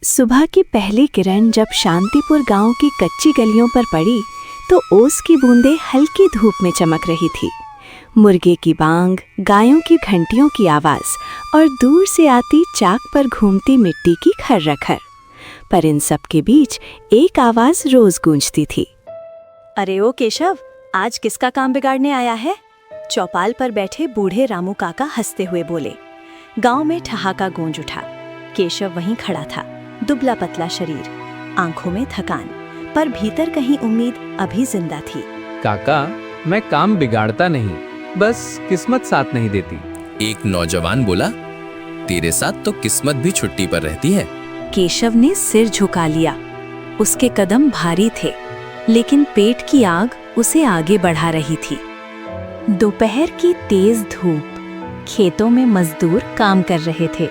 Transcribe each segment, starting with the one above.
सुबह की पहली किरण जब शांतिपुर गांव की कच्ची गलियों पर पड़ी तो ओस की बूंदें हल्की धूप में चमक रही थी। मुर्गे की बांग, गायों की घंटियों की आवाज और दूर से आती चाक पर घूमती मिट्टी की खर्रखर। पर इन सब के बीच एक आवाज रोज गूंजती थी। अरे ओ केशव, आज किसका काम बिगाड़ने आया है? चौपाल पर बैठे बूढ़े रामू काका हंसते हुए बोले। गांव में ठहाका गूंज उठा। केशव वहीं खड़ा था, दुबला पतला शरीर, आंखों में थकान, पर भीतर कहीं उम्मीद अभी जिंदा थी। काका, मैं काम बिगाड़ता नहीं, बस किस्मत साथ नहीं देती। एक नौजवान बोला, तेरे साथ तो किस्मत भी छुट्टी पर रहती है। केशव ने सिर झुका लिया। उसके कदम भारी थे, लेकिन पेट की आग उसे आगे बढ़ा रही थी। दोपहर की तेज धूप, खेतों में मजदूर काम कर रहे थे।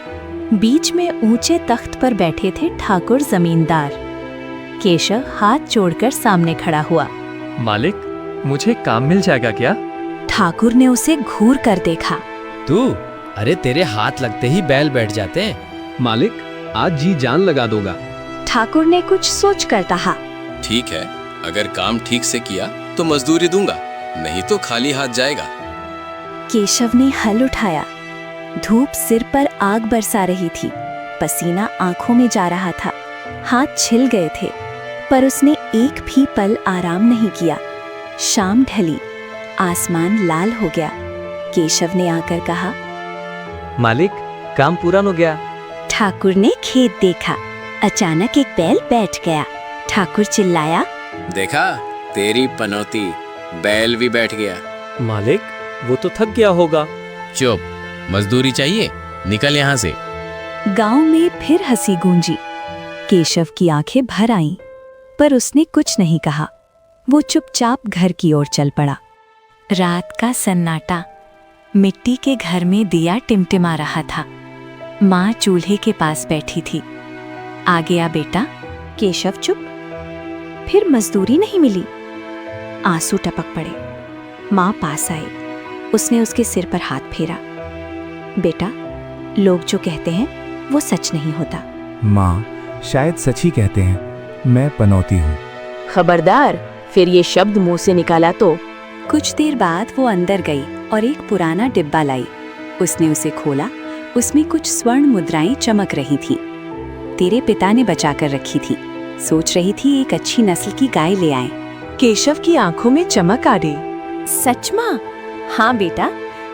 बीच में ऊंचे तख्त पर बैठे थे ठाकुर जमींदार। केशव हाथ जोड़कर सामने खड़ा हुआ। मालिक, मुझे काम मिल जाएगा क्या? ठाकुर ने उसे घूर कर देखा। तू? अरे तेरे हाथ लगते ही बैल बैठ जाते हैं। मालिक, आज जी जान लगा दोगा। ठाकुर ने कुछ सोच कर कहा। ठीक है, अगर काम ठीक से किया तो मजदूरी दूंगा, नहीं तो खाली हाथ जाएगा। केशव ने हल उठाया। धूप सिर पर आग बरसा रही थी, पसीना आंखों में जा रहा था, हाथ छिल गए थे, पर उसने एक भी पल आराम नहीं किया। शाम ढली, आसमान लाल हो गया। केशव ने आकर कहा, मालिक, काम पूरा हो गया। ठाकुर ने खेत देखा। अचानक एक बैल बैठ गया। ठाकुर चिल्लाया, देखा, तेरी पनौती, बैल भी बैठ गया। मालिक, वो तो थक गया होगा। चुप, मजदूरी चाहिए, निकल यहाँ से। गांव में फिर हंसी गूंजी। केशव की आंखें भर आईं, पर उसने कुछ नहीं कहा। वो चुपचाप घर की ओर चल पड़ा। रात का सन्नाटा, मिट्टी के घर में दिया टिमटिमा रहा था। माँ चूल्हे के पास बैठी थी। आ गया बेटा। केशव चुप। फिर मजदूरी नहीं मिली। आंसू टपक पड़े। माँ पास आई। उसने उसके सिर पर हाथ फेरा। बेटा, लोग जो कहते हैं वो सच नहीं होता। माँ, शायद सच ही कहते हैं, मैं पनौती हूँ। खबरदार, फिर ये शब्द मुंह से निकाला तो। कुछ देर बाद वो अंदर गई और एक पुराना डिब्बा लाई। उसने उसे खोला। उसमें कुछ स्वर्ण मुद्राएं चमक रही थीं। तेरे पिता ने बचा कर रखी थी। सोच रही थी एक अच्छी नस्ल की गाय ले आए। केशव की आंखों में चमक आ गई। सच माँ? हाँ बेटा,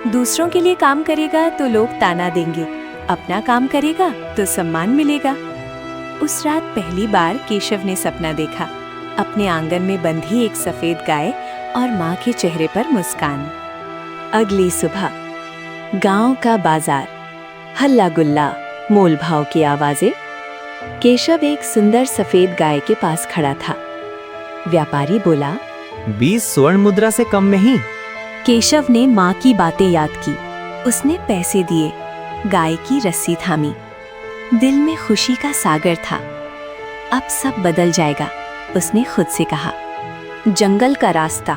दूसरों के लिए काम करेगा तो लोग ताना देंगे, अपना काम करेगा तो सम्मान मिलेगा। उस रात पहली बार केशव ने सपना देखा, अपने आंगन में बंधी एक सफेद गाय और माँ के चेहरे पर मुस्कान। अगली सुबह, गांव का बाजार, हल्ला गुल्ला, मोल भाव की आवाजें। केशव एक सुंदर सफेद गाय के पास खड़ा था। व्यापारी बोला, 20 स्वर्ण मुद्रा से कम में ही। केशव ने माँ की बातें याद की। उसने पैसे दिए, गाय की रस्सी थामी। दिल में खुशी का सागर था। अब सब बदल जाएगा, उसने खुद से कहा। जंगल का रास्ता।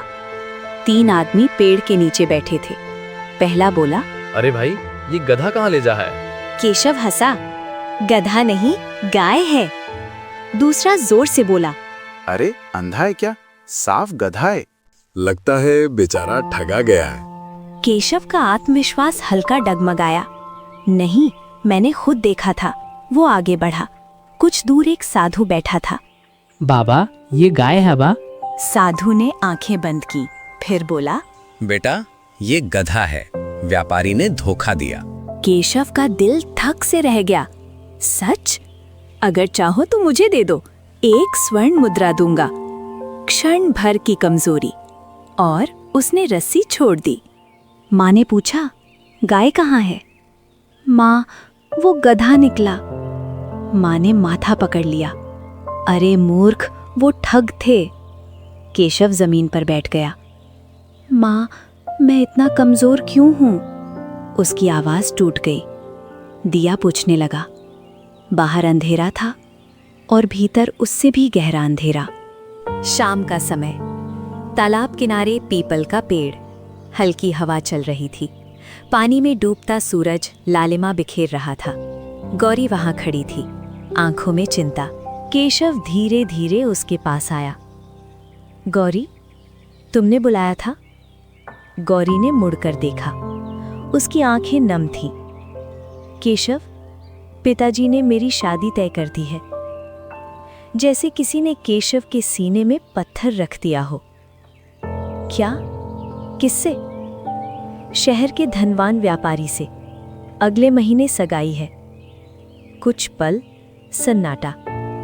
3 आदमी पेड़ के नीचे बैठे थे। पहला बोला, अरे भाई, ये गधा कहाँ ले जा है? केशव हंसा। गधा नहीं, गाय है। दूसरा जोर से बोला, अरे अंधा है क्या? साफ गधा है। लगता है बेचारा ठगा गया है। केशव का आत्मविश्वास हल्का डगमगाया। नहीं, मैंने खुद देखा था। वो आगे बढ़ा। कुछ दूर एक साधु बैठा था। बाबा, ये गाय है बा? साधु ने आंखें बंद की, फिर बोला, बेटा, ये गधा है, व्यापारी ने धोखा दिया। केशव का दिल थक से रह गया। सच? अगर चाहो तो मुझे दे दो, 1 स्वर्ण मुद्रा दूंगा। क्षण भर की कमजोरी, और उसने रस्सी छोड़ दी। माँ ने पूछा, गाय कहाँ है? माँ, वो गधा निकला। माँ ने माथा पकड़ लिया। अरे मूर्ख, वो ठग थे। केशव जमीन पर बैठ गया। माँ, मैं इतना कमजोर क्यों हूँ? उसकी आवाज टूट गई। दिया पूछने लगा। बाहर अंधेरा था और भीतर उससे भी गहरा अंधेरा। शाम का समय, तालाब किनारे पीपल का पेड़, हल्की हवा चल रही थी। पानी में डूबता सूरज लालिमा बिखेर रहा था। गौरी वहां खड़ी थी। आंखों में चिंता। केशव धीरे धीरे उसके पास आया। गौरी, तुमने बुलाया था? गौरी ने मुड़कर देखा। उसकी आंखें नम थीं। केशव, पिताजी ने मेरी शादी तय कर दी है। जैसे किसी ने केशव के सीने में पत्थर रख दिया हो। क्या? किससे? शहर के धनवान व्यापारी से। अगले महीने सगाई है। कुछ पल सन्नाटा।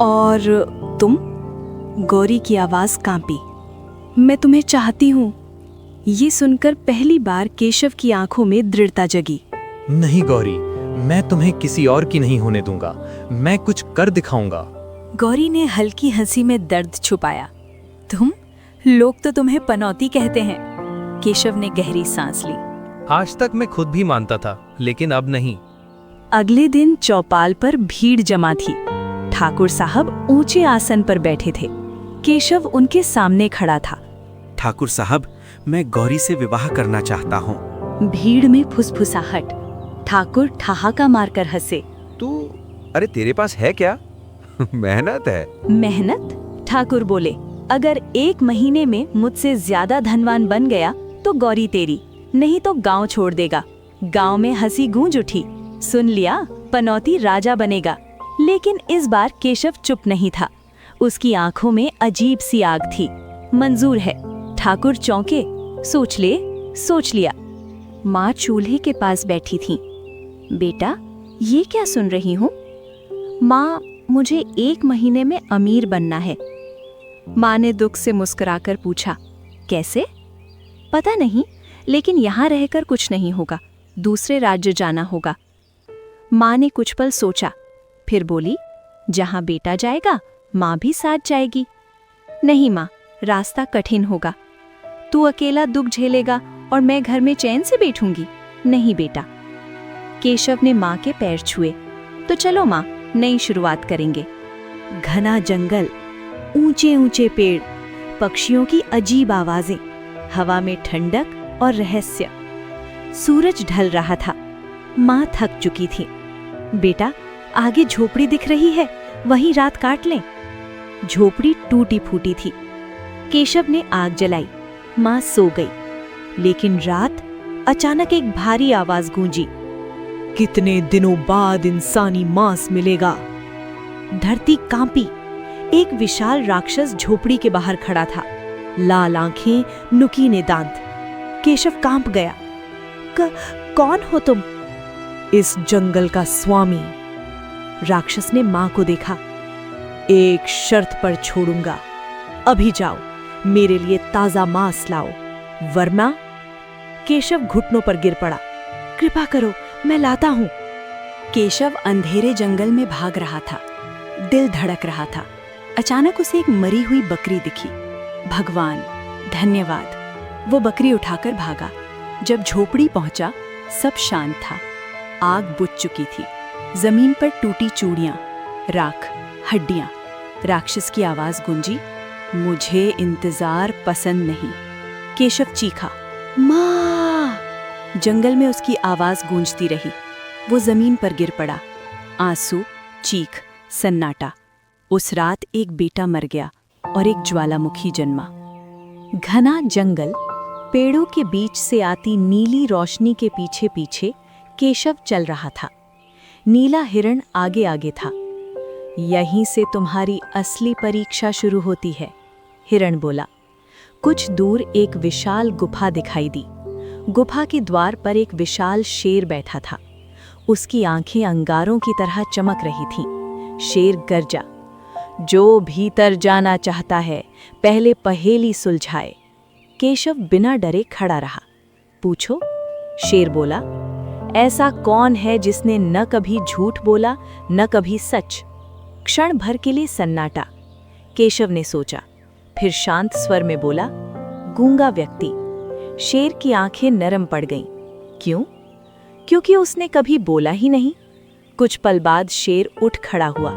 और तुम? गौरी की आवाज कांपी। मैं तुम्हें चाहती हूँ। ये सुनकर पहली बार केशव की आंखों में दृढ़ता जगी। नहीं गौरी, मैं तुम्हें किसी और की नहीं होने दूंगा। मैं कुछ कर दिखाऊंगा। गौरी ने हल्की हंसी में दर्द छुपाया। तुम? लोग तो तुम्हें पनौती कहते हैं। केशव ने गहरी सांस ली। आज तक मैं खुद भी मानता था, लेकिन अब नहीं। अगले दिन चौपाल पर भीड़ जमा थी। ठाकुर साहब ऊंचे आसन पर बैठे थे। केशव उनके सामने खड़ा था। ठाकुर साहब, मैं गौरी से विवाह करना चाहता हूँ। भीड़ में फुसफुसाहट। ठाकुर ठहाका मारकर हंसे। अरे तेरे पास है क्या? मेहनत है। मेहनत? ठाकुर बोले, अगर 1 महीने में मुझसे ज्यादा धनवान बन गया तो गौरी तेरी, नहीं तो गांव छोड़ देगा। गांव में हंसी गूंज उठी। सुन लिया, पनौती राजा बनेगा। लेकिन इस बार केशव चुप नहीं था। उसकी आंखों में अजीब सी आग थी। मंजूर है। ठाकुर चौंके। सोच लिया। माँ चूल्हे के पास बैठी थी। बेटा, ये क्या सुन रही हूँ? माँ, मुझे 1 महीने में अमीर बनना है। माँ ने दुख से मुस्कुराकर पूछा, कैसे? पता नहीं, लेकिन यहाँ रहकर कुछ नहीं होगा। दूसरे राज्य जाना होगा। माँ ने कुछ पल सोचा, फिर बोली, जहाँ बेटा जाएगा माँ भी साथ जाएगी। नहीं माँ, रास्ता कठिन होगा। तू अकेला दुख झेलेगा और मैं घर में चैन से बैठूंगी। नहीं बेटा। केशव ने माँ के पैर छुए। तो चलो माँ, नई शुरुआत करेंगे। घना जंगल, ऊंचे ऊंचे पेड़, पक्षियों की अजीब आवाजें, हवा में ठंडक और रहस्य। सूरज ढल रहा था। माँ थक चुकी थी। बेटा, आगे झोपड़ी दिख रही है, वहीं रात काट लें। झोपड़ी टूटी फूटी थी। केशव ने आग जलाई। माँ सो गई। लेकिन रात अचानक एक भारी आवाज गूंजी। कितने दिनों बाद इंसानी मांस मिलेगा। धरती कांपी। एक विशाल राक्षस झोपड़ी के बाहर खड़ा था। लाल आंखें, नुकीले दांत। केशव कांप गया। कौन हो तुम? इस जंगल का स्वामी। राक्षस ने मां को देखा। एक शर्त पर छोड़ूंगा। अभी जाओ, मेरे लिए ताजा मांस लाओ, वरना। केशव घुटनों पर गिर पड़ा। कृपा करो, मैं लाता हूं। केशव अंधेरे जंगल में भाग रहा था। दिल धड़क रहा था। अचानक उसे एक मरी हुई बकरी दिखी। भगवान, धन्यवाद। वो बकरी उठाकर भागा। जब झोपड़ी पहुंचा, सब शांत था। आग बुझ चुकी थी। जमीन पर टूटी चूड़ियां, राख, हड्डियां। राक्षस की आवाज गूंजी, मुझे इंतजार पसंद नहीं। केशव चीखा, माँ! जंगल में उसकी आवाज गूंजती रही। वो जमीन पर गिर पड़ा। आंसू, चीख, सन्नाटा। उस रात एक बेटा मर गया और एक ज्वालामुखी जन्मा। घना जंगल, पेड़ों के बीच से आती नीली रोशनी के पीछे पीछे केशव चल रहा था। नीला हिरण आगे आगे था। यहीं से तुम्हारी असली परीक्षा शुरू होती है, हिरण बोला। कुछ दूर एक विशाल गुफा दिखाई दी। गुफा के द्वार पर एक विशाल शेर बैठा था। उसकी आंखें अंगारों की तरह चमक रही थीं। शेर गरजा, जो भीतर जाना चाहता है पहले पहेली सुलझाए। केशव बिना डरे खड़ा रहा। पूछो, शेर बोला। ऐसा कौन है जिसने न कभी झूठ बोला न कभी सच? क्षण भर के लिए सन्नाटा। केशव ने सोचा, फिर शांत स्वर में बोला, गूंगा व्यक्ति। शेर की आंखें नरम पड़ गईं। क्यों? क्योंकि उसने कभी बोला ही नहीं। कुछ पल बाद शेर उठ खड़ा हुआ।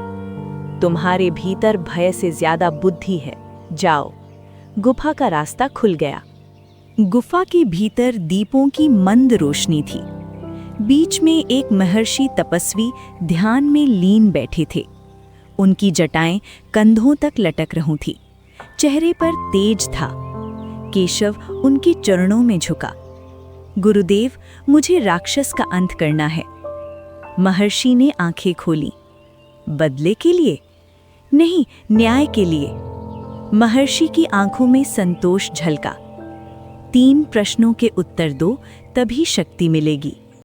तुम्हारे भीतर भय से ज्यादा बुद्धि है, जाओ। गुफा का रास्ता खुल गया। गुफा के भीतर दीपों की मंद रोशनी थी। बीच में एक महर्षि तपस्वी ध्यान में लीन बैठे थे। उनकी जटाएं कंधों तक लटक रही थी। चेहरे पर तेज था। केशव उनके चरणों में झुका। गुरुदेव, मुझे राक्षस का अंत करना है। महर्षि ने आंखें खोली। बदले के लिए? नहीं, न्याय के लिए। महर्षि की आंखों में संतोष झलका। 3 प्रश्नों के उत्तर दो, तभी शक्ति मिलेगी।